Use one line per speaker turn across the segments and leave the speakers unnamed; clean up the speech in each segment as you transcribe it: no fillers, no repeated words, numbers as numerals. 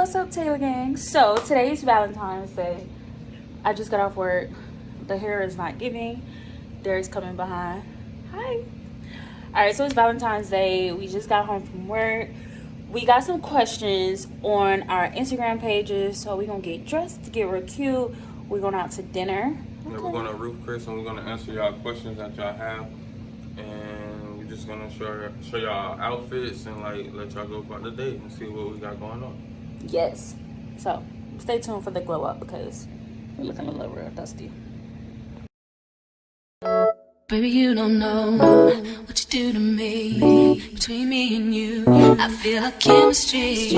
what's up, Taylor Gang? So today's Valentine's Day. I just got off work. The hair is not giving. Derek's coming behind. Hi. Alright, so it's Valentine's Day. We just got home from work. We got some questions on our Instagram pages. So we're gonna get dressed to get real cute. We're going out to dinner.
Yeah, we're gonna roof Chris and we're gonna answer y'all questions that y'all have. And we're just gonna show y'all outfits and like let y'all go about the day and see what we got going on.
Yes. So stay tuned for the glow up because we're looking a little real dusty.
Baby, you don't know what you do to me. Between me and you, I feel like chemistry.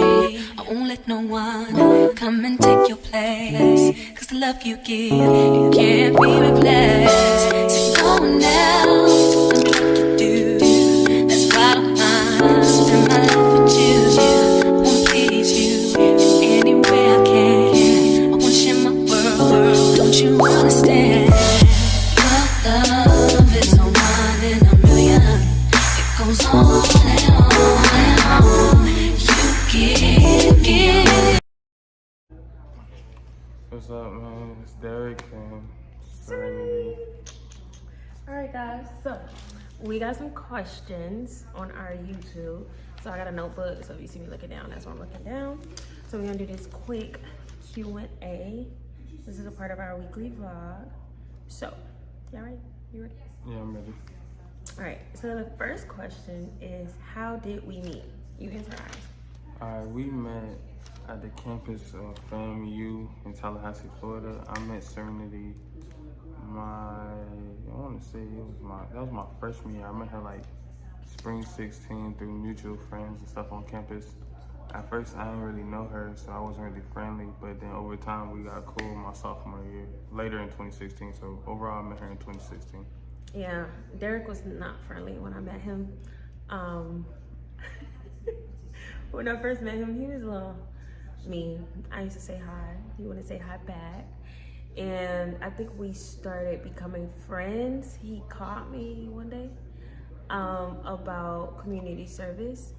I won't let no one come and take your place. Cause the love you give, it can't be replaced. So no one else will do like you do. That's why I don't mind spending my life with you. I wanna please you in any way I can. I wanna share my world, don't you understand? Love is a one in a million. It goes on and on and on. You give.
What's up, man? It's Derek and Serenity.
Alright guys, so we got some questions on our YouTube. So I got a notebook, so if you see me looking down, that's why I'm looking down. So we're gonna do this quick Q&A. This is a part of our weekly vlog. So, y'all ready? You ready?
Yeah, I'm ready.
Alright, so the first question is, how did we meet? You answer ours.
Alright, we met at the campus of FAMU in Tallahassee, Florida. I met Serenity that was my freshman year. I met her like spring 16 through mutual friends and stuff on campus. At first, I didn't really know her, so I wasn't really friendly, but then over time, we got cool my sophomore year, later in 2016, so overall, I met her in 2016.
Yeah, Derek was not friendly when I met him. When I first met him, he was a little mean. I used to say hi, he wouldn't say hi back. And I think we started becoming friends. He called me one day about community service.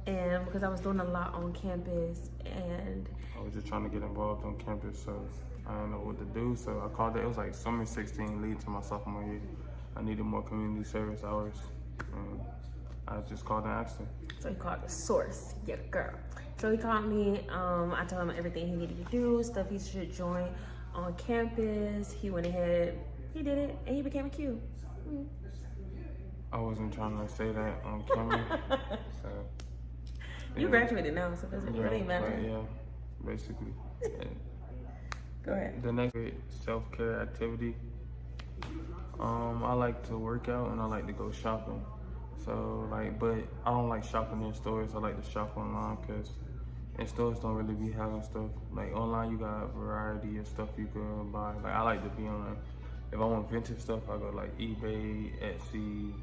And because I was doing a lot on campus and
I was just trying to get involved on campus, so I didn't know what to do. So I called it was like summer 16 leading to my sophomore year. I needed more community service hours, and I just called and asked him.
So he called the source, yeah, girl. So he called me, I told him everything he needed to do, stuff he should join on campus. He went ahead, he did it, and he became a Q.
I wasn't trying to say that on camera, so.
You graduated now, so it doesn't really matter.
But yeah, basically.
Go ahead.
The next self-care activity. I like to work out and I like to go shopping. So but I don't like shopping in stores. I like to shop online because in stores don't really be having stuff. Like online, you got a variety of stuff you can buy. Like I like to be on. If I want vintage stuff, I go like eBay, Etsy,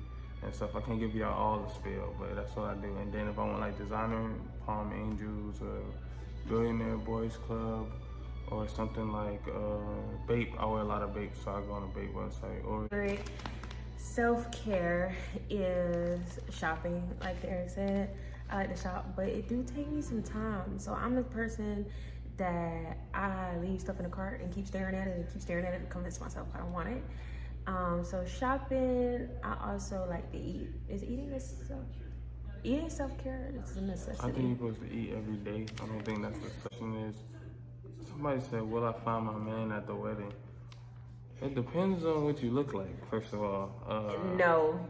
and stuff. I can't give y'all all the spiel, but that's what I do. And then if I want like designer, Palm Angels or Billionaire Boys Club or something like Bape, I wear a lot of Bape, so I go on a Bape website. Or
self-care is shopping, like Derek said. I like to shop, but it do take me some time. So I'm the person that I leave stuff in the cart and keep staring at it and convince myself I don't want it. So shopping, I also like to eat. Is eating self-care? It's a necessity.
I think you're supposed to eat every day. I don't think that's the question is. Somebody said, will I find my man at the wedding? It depends on what you look like, first of all.
No,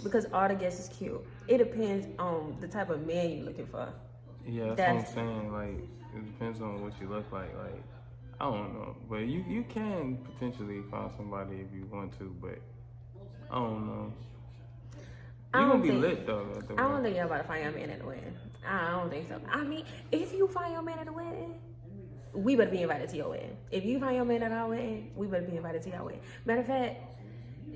because all the guests is cute. It depends on the type of man you're looking for.
Yeah, that's what I'm saying. Like, it depends on what you look like. Like, I don't know, but you can potentially find somebody if you want to, but I don't know. You're gonna be lit though.
I don't think you're about to find your man at the wedding. I don't think so. I mean, if you find your man at the wedding, we better be invited to your wedding. If you find your man at our wedding, we better be invited to your wedding. Matter of fact,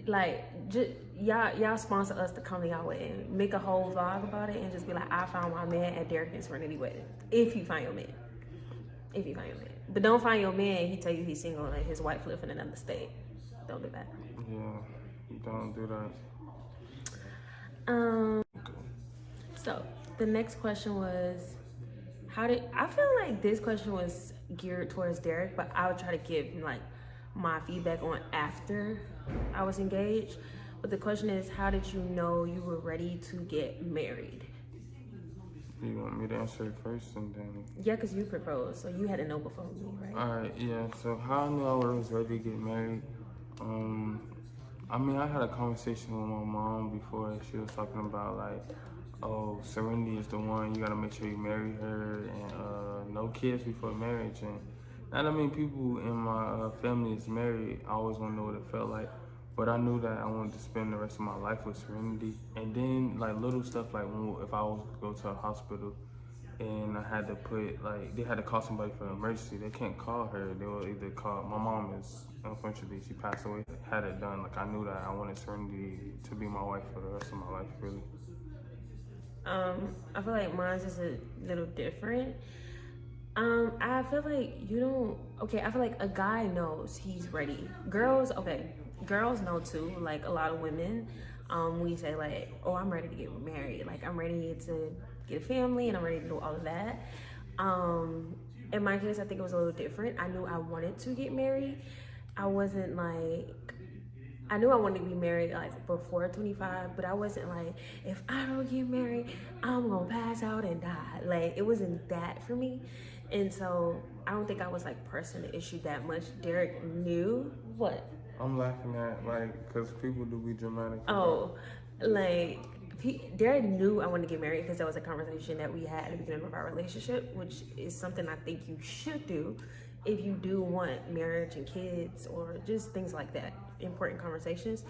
like, just, y'all sponsor us to come to y'all wedding. Make a whole vlog about it and just be like, I found my man at Derek and Serenity wedding. If you find your man. If you find your man. But don't find your man, he tell you he's single and his wife live in another state. Don't do that.
Yeah, don't do that.
So the next question was, I feel like this question was geared towards Derek, but I would try to give like my feedback on after I was engaged. But the question is, how did you know you were ready to get married?
You want me to answer it first and then?
Yeah, because you proposed, so you had to know before me, right?
Alright, yeah. So how I knew I was ready to get married? I mean, I had a conversation with my mom before. She was talking about like, oh, Serenity is the one. You gotta make sure you marry her and no kids before marriage. And not that many people in my family is married. I always want to know what it felt like. But I knew that I wanted to spend the rest of my life with Serenity. And then like little stuff like if I was to go to a hospital and I had to put like, they had to call somebody for an emergency. They can't call her. They will either call, my mom is, unfortunately, she passed away. Had it done, like I knew that I wanted Serenity to be my wife for the rest of my life, really.
I feel like mine's is a little different. I feel like you don't. Okay, I feel like a guy knows he's ready. Girls, okay, girls know too. Like a lot of women, we say like, "Oh, I'm ready to get married. Like I'm ready to get a family, and I'm ready to do all of that." In my case, I think it was a little different. I knew I wanted to get married. I wasn't like. I knew I wanted to be married like before 25, but I wasn't like, if I don't get married, I'm gonna pass out and die. Like it wasn't that for me. And so I don't think I was like pressing the issue that much. Derek knew what?
I'm laughing at like, cause people do be dramatic.
Oh, like Derek knew I wanted to get married because that was a conversation that we had at the beginning of our relationship, which is something I think you should do if you do want marriage and kids or just things like that, important conversations.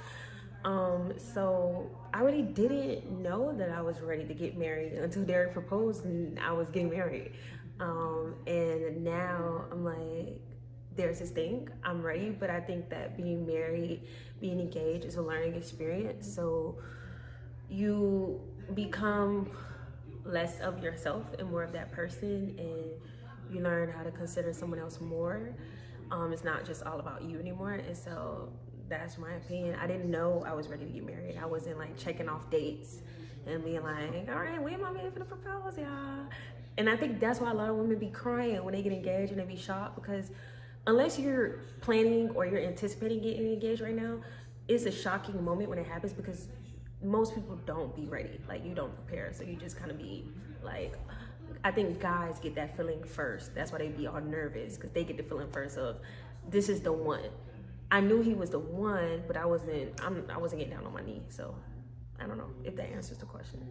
So I really didn't know that I was ready to get married until Derek proposed and I was getting married. And now I'm like, there's this thing, I'm ready, but I think that being married, being engaged is a learning experience. So you become less of yourself and more of that person, and you learn how to consider someone else more. It's not just all about you anymore. And so that's my opinion. I didn't know I was ready to get married. I wasn't like checking off dates and being like, all right, when am I man for the propose, y'all? And I think that's why a lot of women be crying when they get engaged and they be shocked, because unless you're planning or you're anticipating getting engaged right now, it's a shocking moment when it happens, because most people don't be ready. Like you don't prepare, so you just kind of be like, I think guys get that feeling first. That's why they be all nervous, because they get the feeling first of, this is the one. I knew he was the one, but I wasn't getting down on my knee. So I don't know if that answers the question.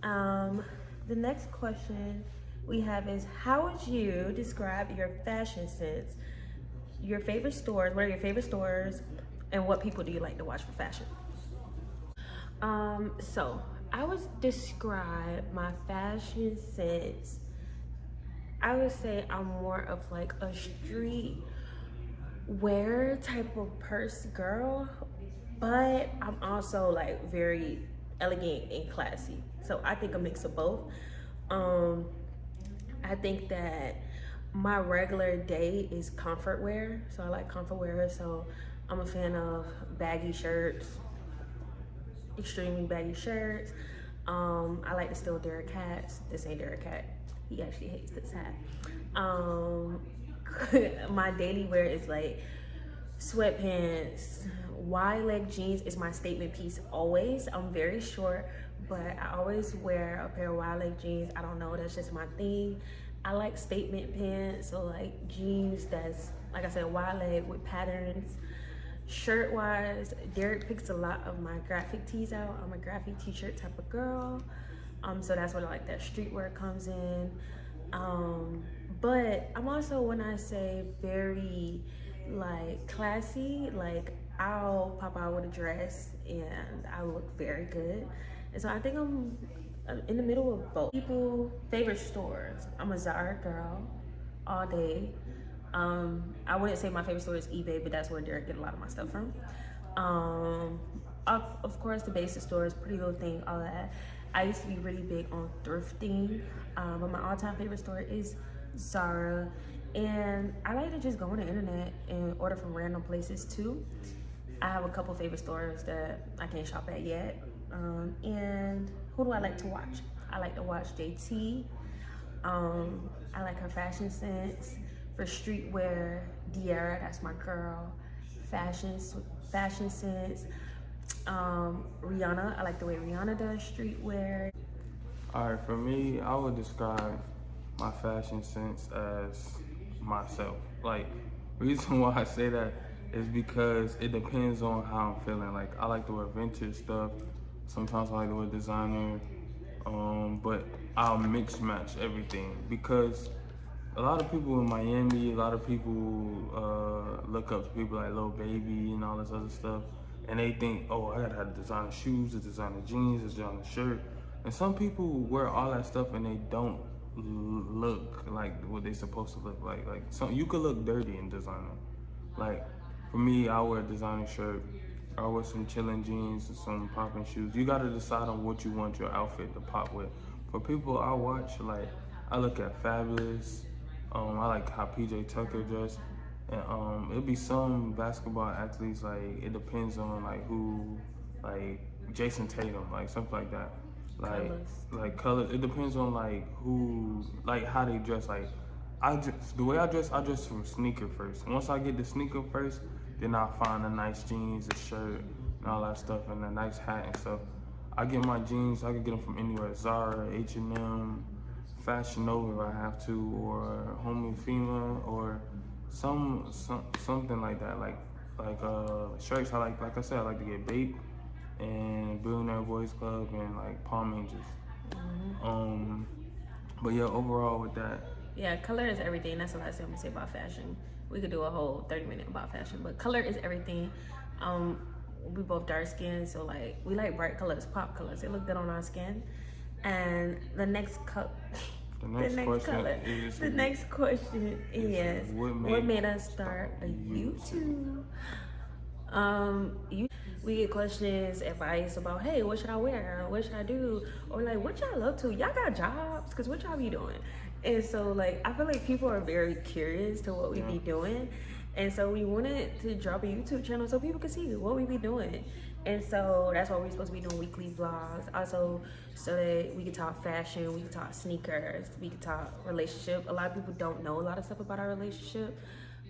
The next question we have is, how would you describe your fashion sense? Your favorite stores, what are your favorite stores, and what people do you like to watch for fashion? So I would describe my fashion sense, I would say I'm more of like a street wear type of girl, but I'm also like very elegant and classy. So I think a mix of both. I think that my regular day is comfort wear. So I like comfort wear. So I'm a fan of baggy shirts, extremely baggy shirts. I like to steal Derek hats. This ain't Derek hat. He actually hates this hat. My daily wear is like sweatpants, wide leg jeans is my statement piece always. I'm very short, but I always wear a pair of wide leg jeans. I don't know, that's just my thing. I like statement pants, so like jeans that's, like I said, wide leg with patterns. Shirt wise, Derek picks a lot of my graphic tees out. I'm a graphic t-shirt type of girl. So that's where like that streetwear comes in. But I'm also, when I say very like classy, like I'll pop out with a dress and I look very good. And so I think I'm in the middle of both. People, favorite stores, I'm a Zara girl all day. I wouldn't say my favorite store is eBay, but that's where Derek get a lot of my stuff from. Of course, the basic stores, Pretty Little Thing, all that. I used to be really big on thrifting, but my all-time favorite store is Zara. And I like to just go on the internet and order from random places too. I have a couple favorite stores that I can't shop at yet. And who do I like to watch? I like to watch JT. I like her fashion sense. For streetwear, Diara, that's my girl. Fashion sense. Rihanna, I like the way Rihanna does streetwear.
All right, for me, I would describe my fashion sense as myself. Like, reason why I say that is because it depends on how I'm feeling. Like, I like to wear vintage stuff. Sometimes I like to wear designer, but I'll mix match everything because a lot of people in Miami, a lot of people look up to people like Lil Baby and all this other stuff, and they think, oh, I gotta have designer shoes, a designer jeans, a designer shirt, and some people wear all that stuff and they don't look like what they supposed to look like. Like, some you could look dirty in designer. Like, for me, I wear a designer shirt. I wear some chillin' jeans and some poppin' shoes. You gotta decide on what you want your outfit to pop with. For people I watch, like, I look at Fabulous. I like how PJ Tucker dress. And it'll be some basketball athletes, like, it depends on, like, who, like, Jason Tatum, like, something like that. Like color, it depends on, like, who, like, how they dress. Like, the way I dress from sneaker first. Once I get the sneaker first, then I'll find a nice jeans, a shirt, and all that stuff, and a nice hat and stuff. I get my jeans, I can get them from anywhere, Zara, H&M, Fashion Nova if I have to, or Home Fema, or something like that. Like shirts, like I said, I like to get Bape and Billionaire Boys Club and like Palm Angels. But yeah, overall with that.
Yeah, color is everything. That's the last thing I'm gonna say about fashion. We could do a whole 30-minute about fashion, but color is everything. We both dark skinned, so like we like bright colors, pop colors. They look good on our skin. And the next question is what made us start a YouTube? We get questions, advice about, hey, what should I wear? What should I do? Or like, what y'all up to? Y'all got jobs? Cause what y'all be doing? And so like, I feel like people are very curious to what we be doing. And so we wanted to drop a YouTube channel so people could see what we be doing. And so that's why we're supposed to be doing weekly vlogs. Also, so that we can talk fashion, we can talk sneakers, we can talk relationship. A lot of people don't know a lot of stuff about our relationship.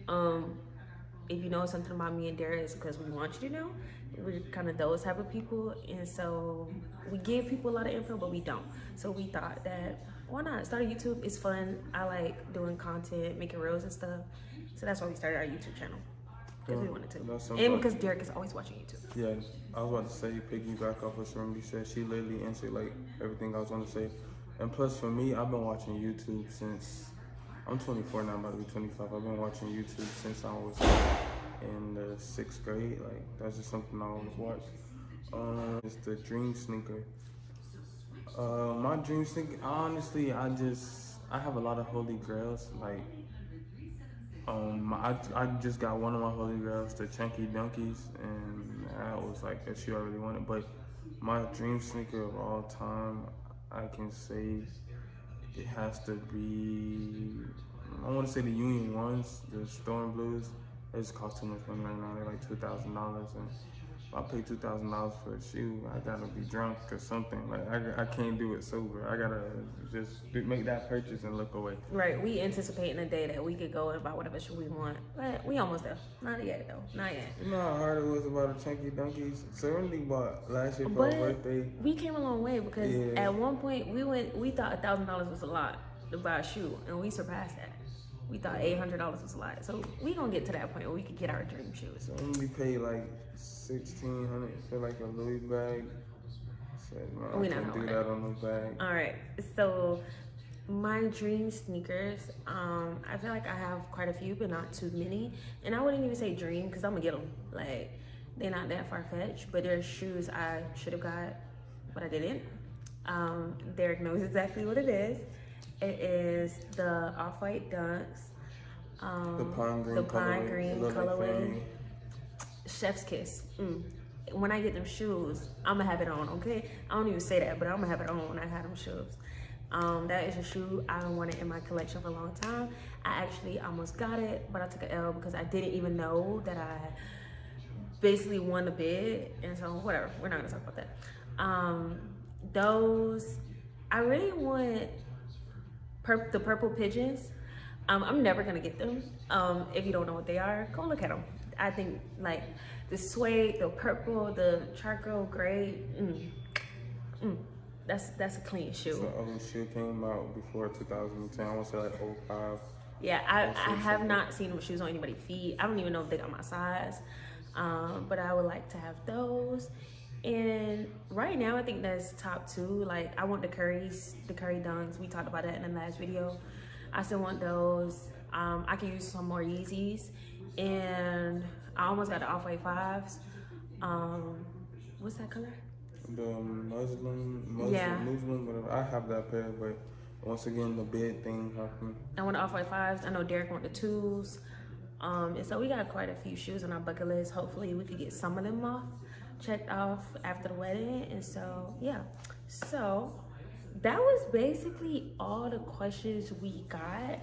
If you know something about me and Dara, it's because we want you to know. We're kind of those type of people. And so we give people a lot of info, but we don't. So we thought that, why not? Start a YouTube. It's fun. I like doing content, making reels and stuff. So that's why we started our YouTube channel. Because we wanted to. And because Derek is always watching YouTube.
Yeah, I was about to say, piggyback off what Serenity said. She literally answered like everything I was going to say. And plus for me, I've been watching YouTube since, I'm 24 now, I'm about to be 25. I've been watching YouTube since I was in the 6th grade. Like, that's just something I always watch. It's the dream sneaker. My dream sneaker, honestly, I have a lot of holy grails. Like, I just got one of my holy grails, the Chunky Dunkies, and that was like a shoe I really wanted. But my dream sneaker of all time, I can say it has to be, I want to say the Union Ones, the Storm Blues. They just cost too much money right now. They're like $2,000, and if I pay $2,000 for a shoe, I gotta be drunk or something. Like, I can't do it sober. I gotta just make that purchase and look away.
Right, we anticipating a day that we could go and buy whatever shoe we want. But we almost there. Not yet though, not yet.
You know how hard it was about the Chunky Dunkies? Serenity bought last year for her birthday.
We came a long way because at one point we thought $1,000 was a lot to buy a shoe, and we surpassed that. We thought $800 was a lot. So we gonna get to that point where we can get our dream shoes.
So we paid like $1,600 for like a Louis bag. Said, man, I can't do that on no bag.
All right, so my dream sneakers, I feel like I have quite a few, but not too many. And I wouldn't even say dream because I'm gonna get them. Like, they're not that far-fetched, but they're shoes I should have got, but I didn't. Derek knows exactly what it is. It is the Off-White Dunks.
The pine green
colorway. Like Chef's Kiss. When I get them shoes, I'm gonna have it on, okay? I don't even say that, but I'm gonna have it on when I have them shoes. That is a shoe I've been wanting in my collection for a long time. I actually almost got it, but I took an L because I didn't even know that I basically won the bid. And so whatever, we're not gonna talk about that. Those, I really want the purple pigeons. I'm never gonna get them. If you don't know what they are, go look at them. I think like the suede, the purple, the charcoal gray. That's a clean shoe.
So shoe came out before 2010. I want to say like 05.
Yeah, I have not seen them shoes on anybody's feet. I don't even know if they got my size. But I would like to have those. And right now I think that's top 2. Like I want the Curry Dunks. We talked about that in the last video. I still want those. I can use some more Yeezys. And I almost got the Off-White 5s. What's that color?
The Muslim, whatever. I have that pair, but once again, the bid thing happened.
I want the Off-White 5s. I know Derek want the 2s. And so we got quite a few shoes on our bucket list. Hopefully we could get some of them checked off after the wedding. And so, yeah. So that was basically all the questions we got.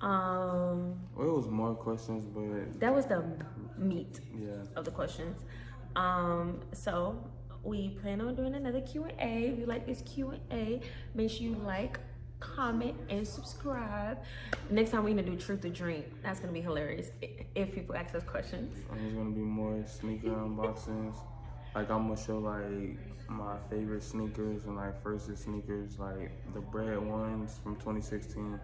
Well, it was more questions, but
that was the meat of the questions. So we plan on doing another Q&A. If you like this Q&A, make sure you like, comment, and subscribe. Next time we're gonna do truth or drink. That's gonna be hilarious if people ask us questions.
There's gonna be more sneaker unboxings. Like I'm gonna show like my favorite sneakers and like first sneakers, like the bread ones from 2016.